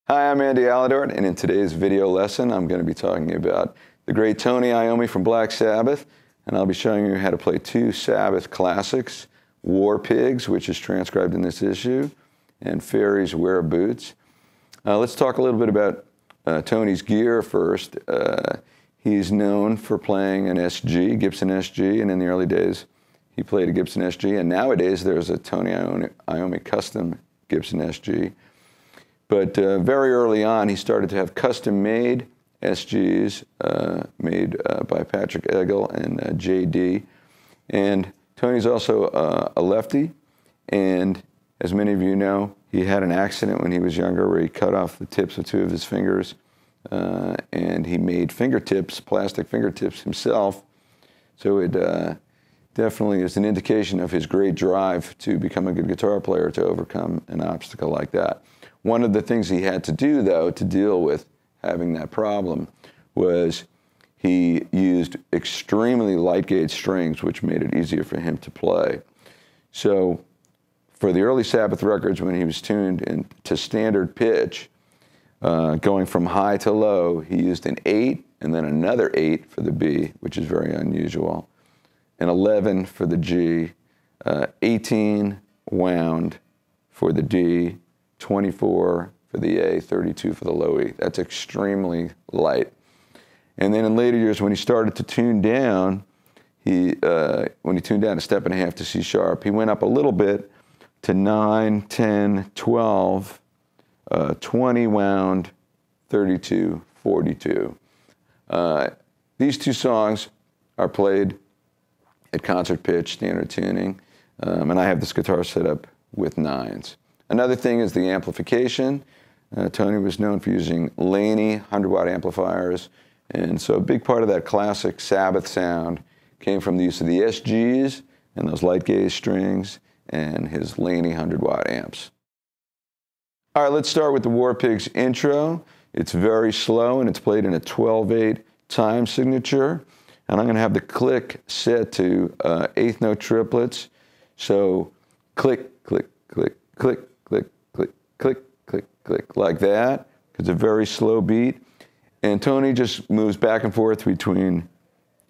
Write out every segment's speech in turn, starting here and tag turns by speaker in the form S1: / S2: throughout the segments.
S1: Hi, I'm Andy Aledort, and in today's video lesson, I'm going to be talking about the great Tony Iommi from Black Sabbath, and I'll be showing you how to play two Sabbath classics, War Pigs, which is transcribed in this issue, and Fairies Wear Boots. Let's talk a little bit about Tony's gear first. He's known for playing an SG, Gibson SG, and in the early days, he played a Gibson SG, and nowadays there's a Tony Iommi custom Gibson SG. But very early on, he started to have custom-made SGs made by Patrick Eggle and JD. And Tony's also a lefty, and as many of you know, he had an accident when he was younger where he cut off the tips of two of his fingers, and he made fingertips, plastic fingertips himself. So it definitely is an indication of his great drive to become a good guitar player to overcome an obstacle like that. One of the things he had to do, though, to deal with having that problem was he used extremely light gauge strings, which made it easier for him to play. So for the early Sabbath records, when he was tuned into standard pitch, going from high to low, he used an 8 and then another 8 for the B, which is very unusual, an 11 for the G, 18 wound for the D, 24 for the A, 32 for the low E. That's extremely light. And then in later years, when he started to tune down, when he tuned down a step and a half to C sharp, he went up a little bit to 9, 10, 12, 20 wound, 32, 42. These two songs are played at concert pitch, standard tuning, and I have this guitar set up with 9s. Another thing is the amplification. Tony was known for using Laney 100-watt amplifiers, and so a big part of that classic Sabbath sound came from the use of the SGs and those light gauge strings and his Laney 100-watt amps. All right, let's start with the War Pigs intro. It's very slow, and it's played in a 12/8 time signature, and I'm going to have the click set to eighth note triplets. So click, click, click, click, click, click, click, click, click, like that. It's a very slow beat. And Tony just moves back and forth between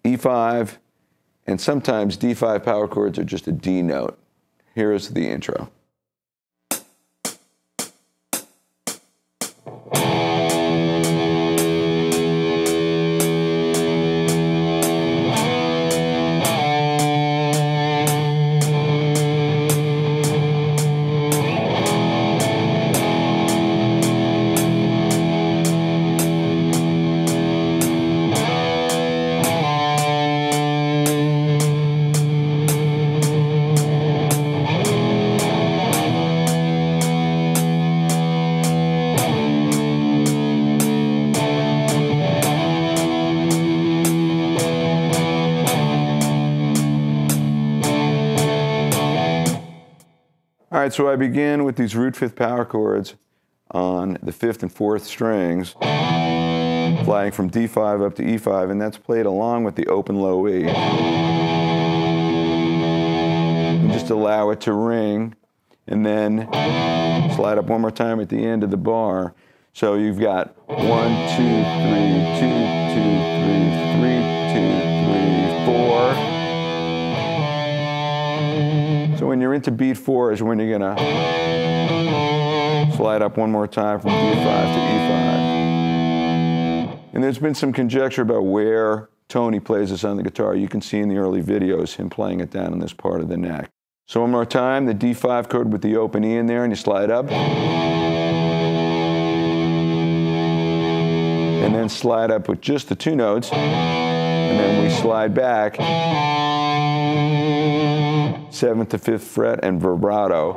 S1: E5 and sometimes D5 power chords are just a D note. Here is the intro. All right, so I begin with these root fifth power chords on the 5th and 4th strings, flying from D5 up to E5, and that's played along with the open low E. And just allow it to ring, and then slide up one more time at the end of the bar. So you've got 1, 2, 3, 2, 2, 3, 2, 3, 4. So when you're into beat 4 is when you're going to slide up one more time from D5 to E5. And there's been some conjecture about where Tony plays this on the guitar. You can see in the early videos him playing it down in this part of the neck. So one more time, the D5 chord with the open E in there, and you slide up. And then slide up with just the 2 notes. And then we slide back. 7th to 5th fret and vibrato.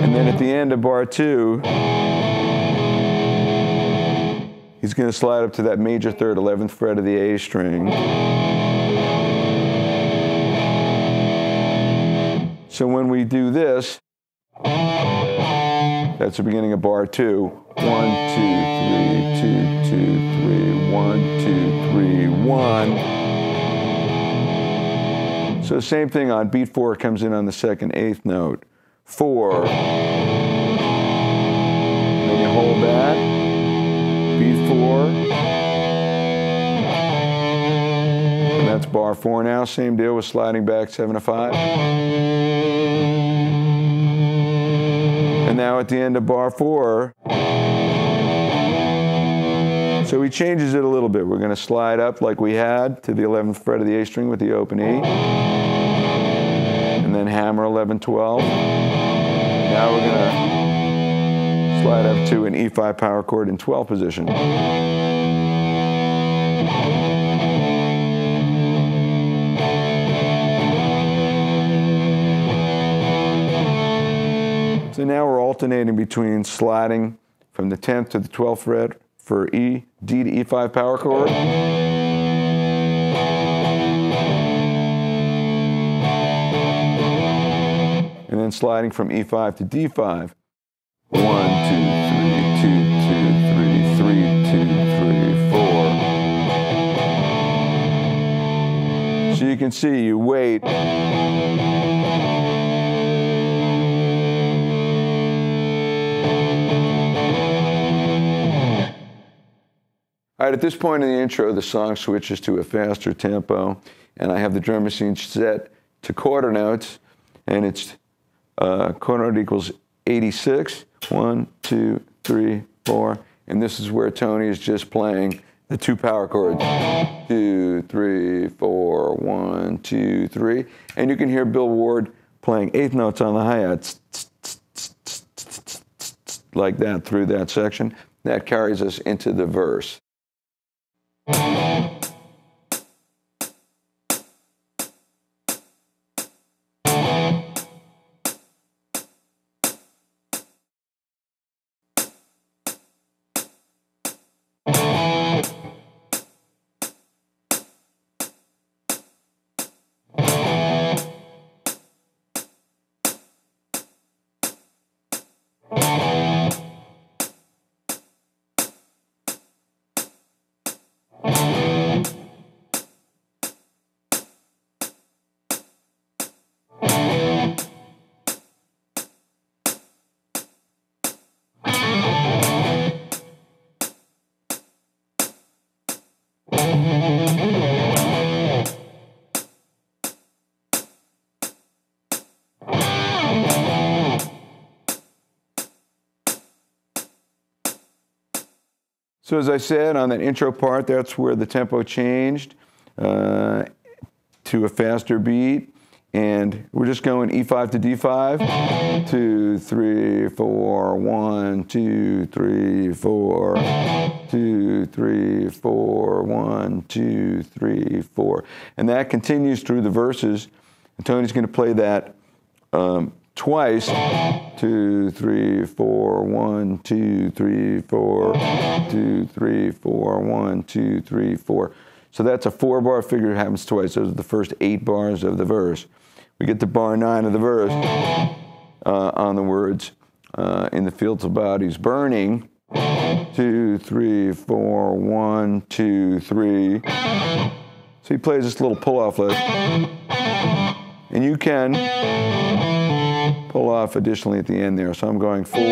S1: And then at the end of bar 2, he's going to slide up to that major 3rd, 11th fret of the A string. So when we do this, that's the beginning of bar 2. 1, 2, 3, 2, 2, 3, 1, 2, 3, 1. So same thing on beat 4 comes in on the 2nd, 8th note. 4. Then you hold that, beat 4. And that's bar 4 now. Same deal with sliding back 7 to 5. And now at the end of bar 4, so he changes it a little bit. We're going to slide up like we had to the 11th fret of the A string with the open E. And then hammer 11, 12. Now we're going to slide up to an E5 power chord in 12 position. So now we're alternating between sliding from the 10th to the 12th fret for E, D to E5 power chord. And then sliding from E5 to D5. 1, 2, 3, 2, 2, 3, 3, 2, 3, 4. So you can see you wait. All right, at this point in the intro, the song switches to a faster tempo, and I have the drum machine set to quarter notes, and it's quarter note equals 86. 1, 2, 3, 4, and this is where Tony is just playing the 2 power chords. 2, 3, 4, 1, 2, 3, and you can hear Bill Ward playing 8th notes on the hi-hats like that through that section. That carries us into the verse. So as I said, on that intro part, that's where the tempo changed to a faster beat. And we're just going E5 to D5. 2, 3, 4, 1, 2, 3, 4. 2, 3, 4, 1, 2, 3, 4. And that continues through the verses. And Tony's going to play that twice. 2, 3, 4, 1, 2, 3, 4. 2, 3, 4, 1, 2, 3, 4. So that's a 4-bar figure. It happens twice. Those are the first 8 bars of the verse. We get to bar 9 of the verse on the words, in the fields of bodies burning. 2, 3, 4, 1, 2, 3. So he plays this little pull-off lick. And you can pull off additionally at the end there. So I'm going 4, 2,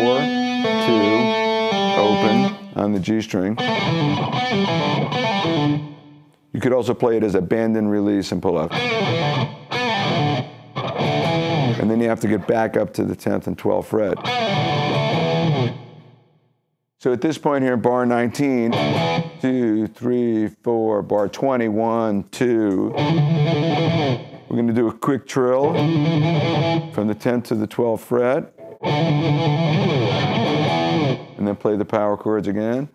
S1: open on the G string. You could also play it as a bend and release and pull off. And then you have to get back up to the 10th and 12th fret. So at this point here, bar 19, 2, 3, 4, bar 20, 1, 2. We're going to do a quick trill from the 10th to the 12th fret. And then play the power chords again.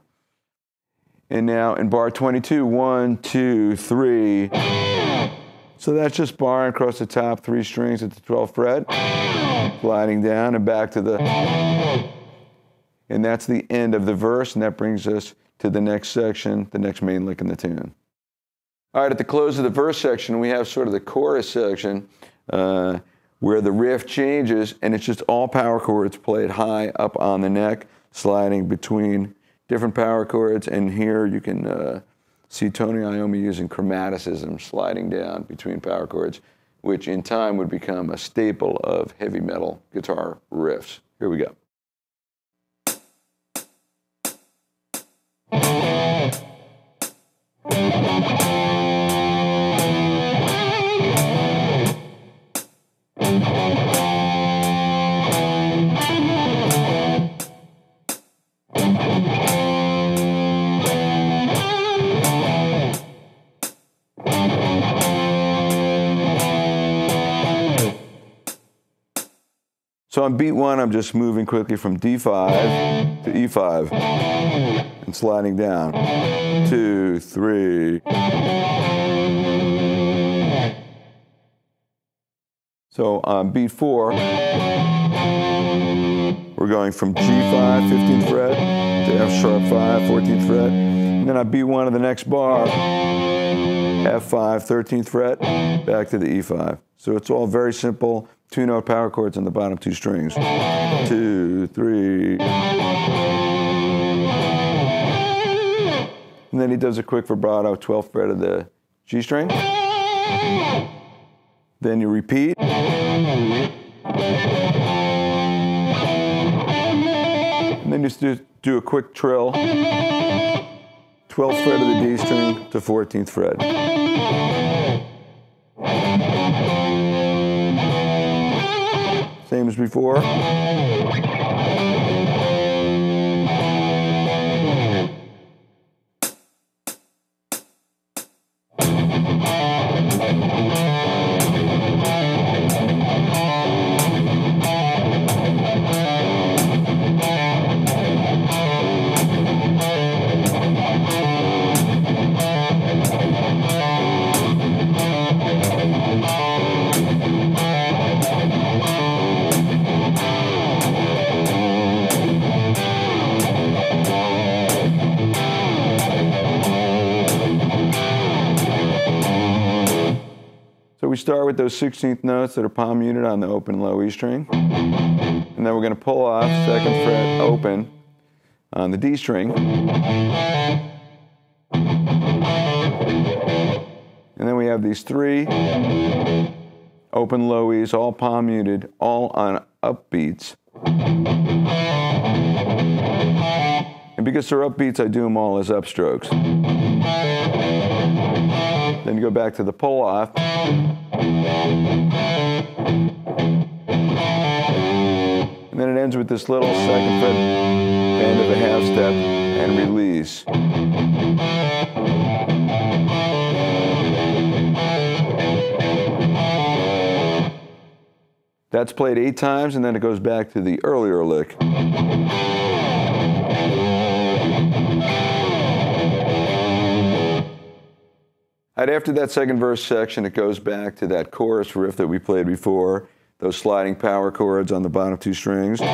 S1: And now in bar 22, 1, 2, 3. So that's just barring across the top 3 strings at the 12th fret, sliding down and back to the, and that's the end of the verse, and that brings us to the next section, the next main lick in the tune. All right, at the close of the verse section, we have sort of the chorus section where the riff changes, and it's just all power chords played high up on the neck, sliding between different power chords, and here you can see Tony Iommi using chromaticism, sliding down between power chords which in time would become a staple of heavy metal guitar riffs. Here we go. So on beat 1, I'm just moving quickly from D5 to E5 and sliding down. 2, 3. So on beat 4, we're going from G5, 15th fret, to F sharp 5, 14th fret. And then on beat 1 of the next bar, F5, 13th fret, back to the E5. So it's all very simple 2-note power chords on the bottom 2 strings. 2, 3. And then he does a quick vibrato, 12th fret of the G string. Then you repeat. And then you just do a quick trill. 12th fret of the D string to 14th fret. Same as before. So we start with those 16th notes that are palm muted on the open low E string. And then we're going to pull off 2nd fret open on the D string. And then we have these 3 open low E's, all palm muted, all on upbeats. And because they're upbeats, I do them all as upstrokes. Then you go back to the pull off. And then it ends with this little 2nd fret bend of a half step and release. That's played 8 times, and then it goes back to the earlier lick. And after that second verse section, it goes back to that chorus riff that we played before, those sliding power chords on the bottom 2 strings. So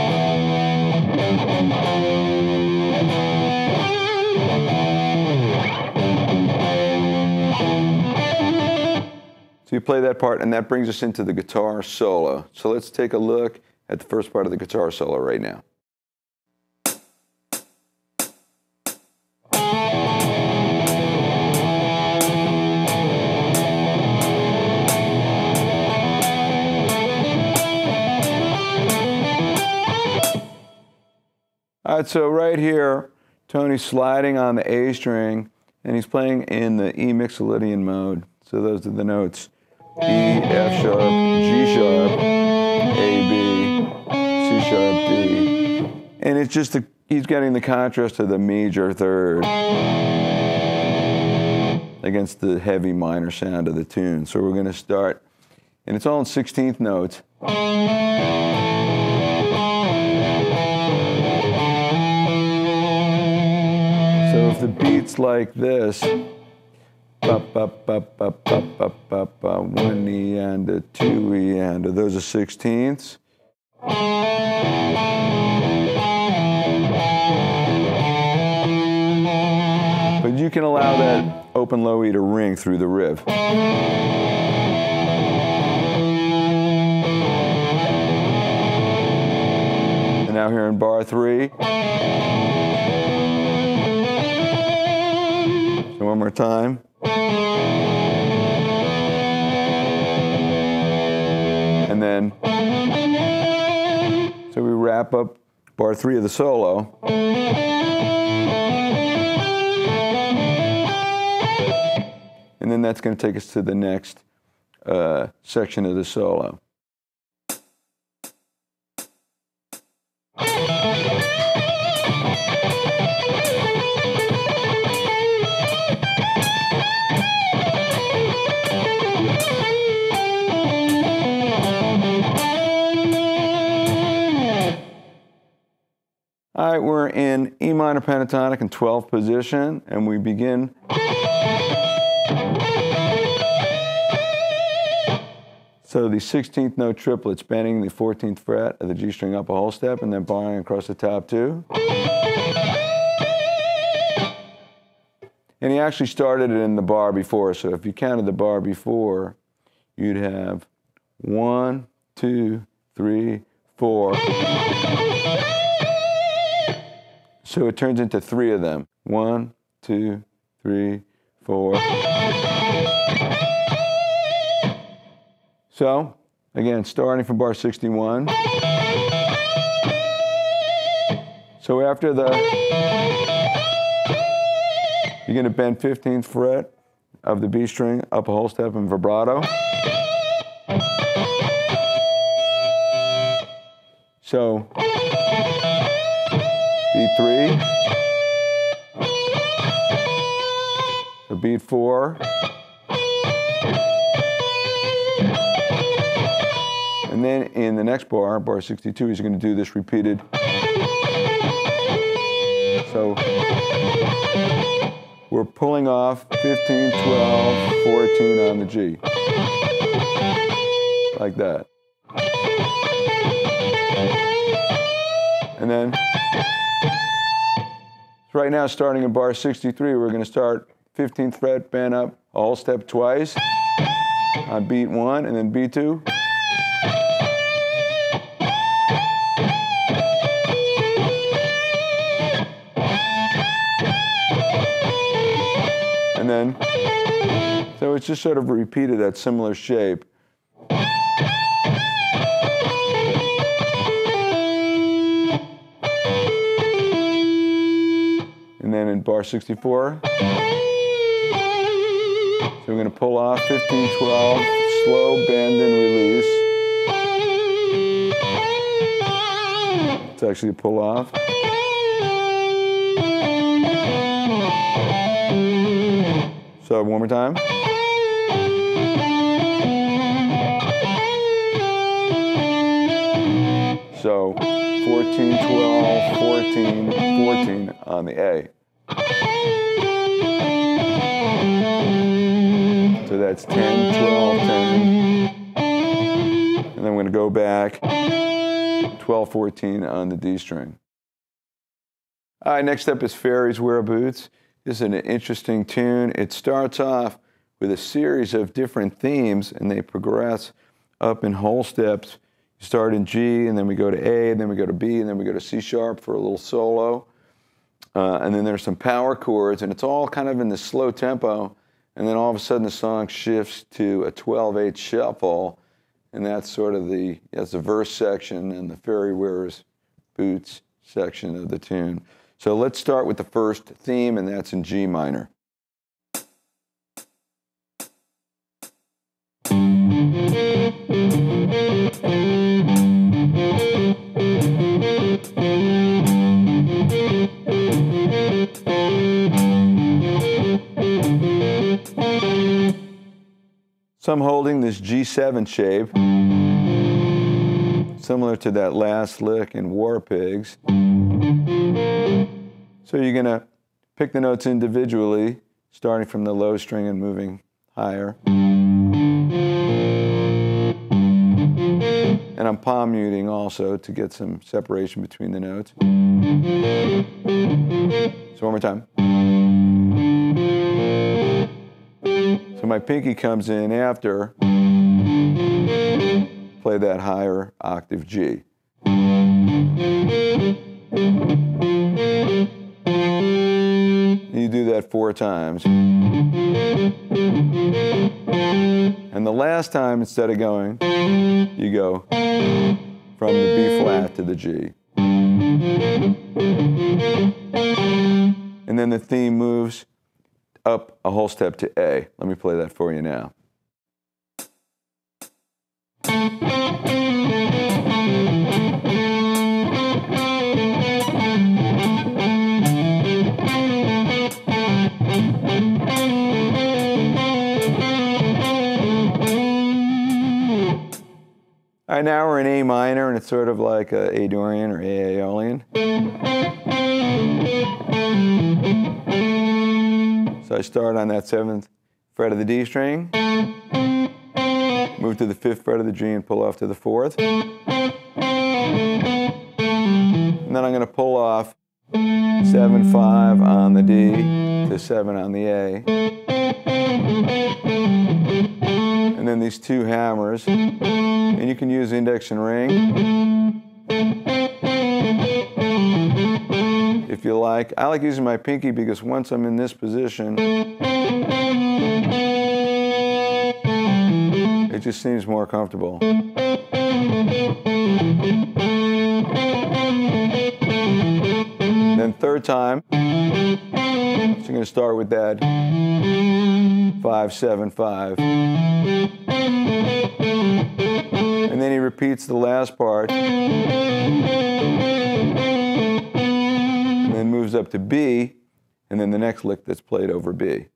S1: you play that part, and that brings us into the guitar solo. So let's take a look at the first part of the guitar solo right now. All right, so right here, Tony's sliding on the A string, and he's playing in the E Mixolydian mode. So those are the notes: E, F sharp, G sharp, A, B, C sharp, D. And it's just, he's getting the contrast of the major third against the heavy minor sound of the tune. So we're going to start, and it's all in 16th notes. So if the beat's like this, ba ba ba ba ba ba ba ba, 1 E and a 2 E and a, those are 16ths. But you can allow that open low E to ring through the riff. And now here in bar 3. So one more time. And then, so we wrap up bar 3 of the solo. And then that's going to take us to the next section of the solo. All right, we're in E minor pentatonic in 12th position, and we begin. So the 16th note triplets, bending the 14th fret of the G string up a whole step, and then barring across the top 2. And he actually started it in the bar before, so if you counted the bar before, you'd have 1, 2, 3, 4. So it turns into 3 of them. 1, 2, 3, 4. So, again, starting from bar 61. So after you're going to bend 15th fret of the B string up a whole step in vibrato. So, beat 3, so beat 4, and then in the next bar, bar 62, he's going to do this repeated. So we're pulling off 15, 12, 14 on the G, like that. And then, right now, starting in bar 63, we're going to start 15th fret, bend up, a whole step twice on beat 1, and then beat 2. And then, so it's just sort of repeated that similar shape. And then in bar 64, so we're going to pull off 15, 12, slow bend and release. It's actually a pull off. So one more time. So 14, 12, 14, 14 on the A. So that's 10, 12, 10. And then we're going to go back 12, 14 on the D string. All right, next up is Fairies Wear Boots. This is an interesting tune. It starts off with a series of different themes, and they progress up in whole steps. You start in G, and then we go to A, and then we go to B, and then we go to C sharp for a little solo. And then there's some power chords, and it's all kind of in this slow tempo. And then all of a sudden the song shifts to a 12/8 shuffle, and that's sort of the verse section and the Fairy Wears Boots section of the tune. So let's start with the first theme, and that's in G minor. So I'm holding this G7 shape, similar to that last lick in War Pigs. So you're going to pick the notes individually, starting from the low string and moving higher. And I'm palm muting also to get some separation between the notes. So one more time. So my pinky comes in after, play that higher octave G. You do that 4 times. And the the last time, instead of going, you go from the B flat to the G. And then the theme moves up a whole step to A. Let me play that for you now. All right, now we're in A minor, and it's sort of like A Dorian or A Aeolian. So I start on that 7th fret of the D string, move to the 5th fret of the G and pull off to the 4th. And then I'm going to pull off 7, 5 on the D to 7 on the A. And then these two hammers, and you can use index and ring if you like. I like using my pinky because once I'm in this position, it just seems more comfortable. Then third time, so I'm going to start with that 5, 7, 5. And then he repeats the last part, and then moves up to B, and then the next lick that's played over B.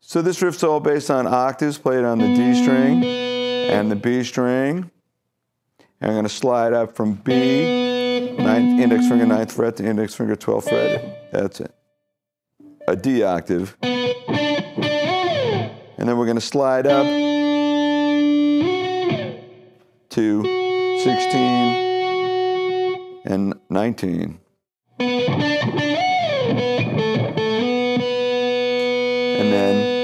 S1: So this riff's all based on octaves played on the D string and the B string. And I'm going to slide up from B, index finger 9th fret to index finger 12th fret. That's it. A D octave. And then we're going to slide up to 16 and 19. And then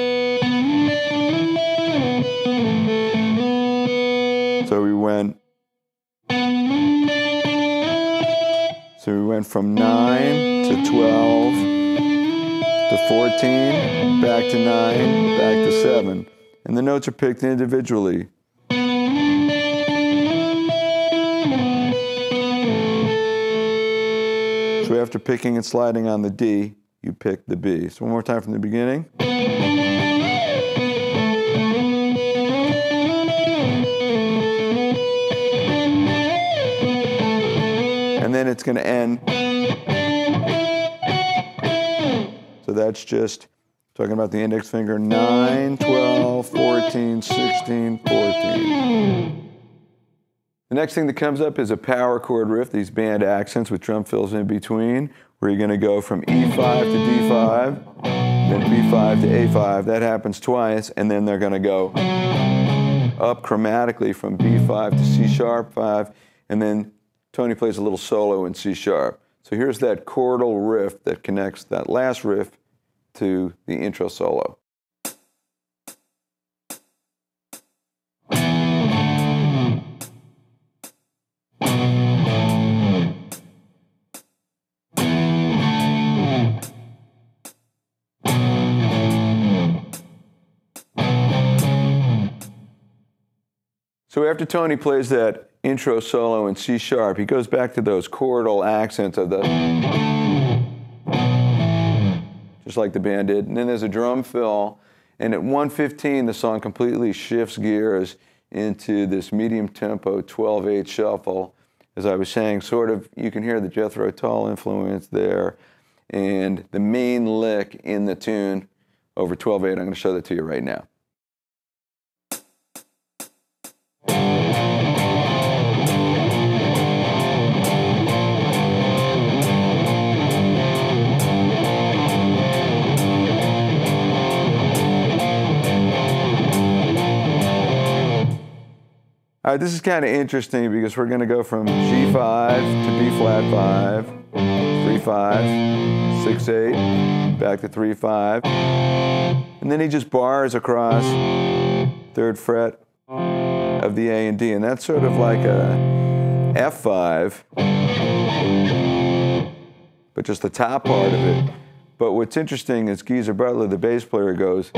S1: So we went from 9 to 12 to 14, back to 9, back to 7. And the notes are picked individually. So after picking and sliding on the D, you pick the B. So one more time from the beginning. And then it's going to end. So that's just talking about the index finger 9, 12, 14, 16, 14. The next thing that comes up is a power chord riff, these band accents with drum fills in between, where you're going to go from E5 to D5, then B5 to A5. That happens twice, and then they're going to go up chromatically from B5 to C sharp 5, and then Tony plays a little solo in C sharp. So here's that chordal riff that connects that last riff to the intro solo. So after Tony plays that intro solo in C sharp, he goes back to those chordal accents of the, just like the band did. And then there's a drum fill, and at 1:15 the song completely shifts gears into this medium tempo 12/8 shuffle. As I was saying, sort of, you can hear the Jethro Tull influence there, and the main lick in the tune over 12/8. I'm going to show that to you right now. All right, this is kind of interesting because we're going to go from G5 to B flat 5, 3/5, 6/8, back to 3/5. And then he just bars across 3rd fret of the A and D, and that's sort of like a F5, but just the top part of it. But what's interesting is Geezer Butler, the bass player, goes.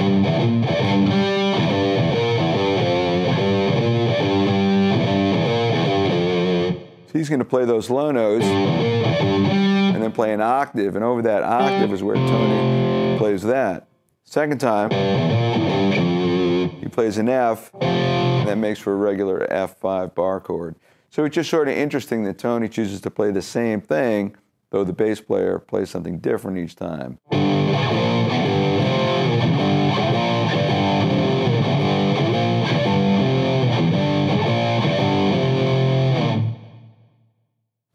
S1: So he's going to play those low notes and then play an octave, and over that octave is where Tony plays that. Second time, he plays an F, and that makes for a regular F5 bar chord. So it's just sort of interesting that Tony chooses to play the same thing, though the bass player plays something different each time.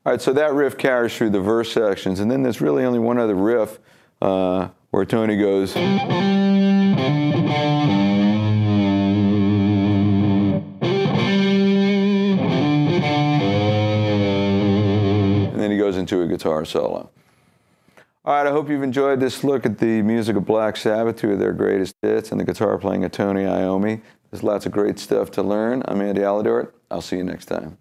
S1: All right, so that riff carries through the verse sections, and then there's really only one other riff where Tony goes. And then he goes into a guitar solo. All right, I hope you've enjoyed this look at the music of Black Sabbath, 2 of their greatest hits, and the guitar playing of Tony Iommi. There's lots of great stuff to learn. I'm Andy Aledort. I'll see you next time.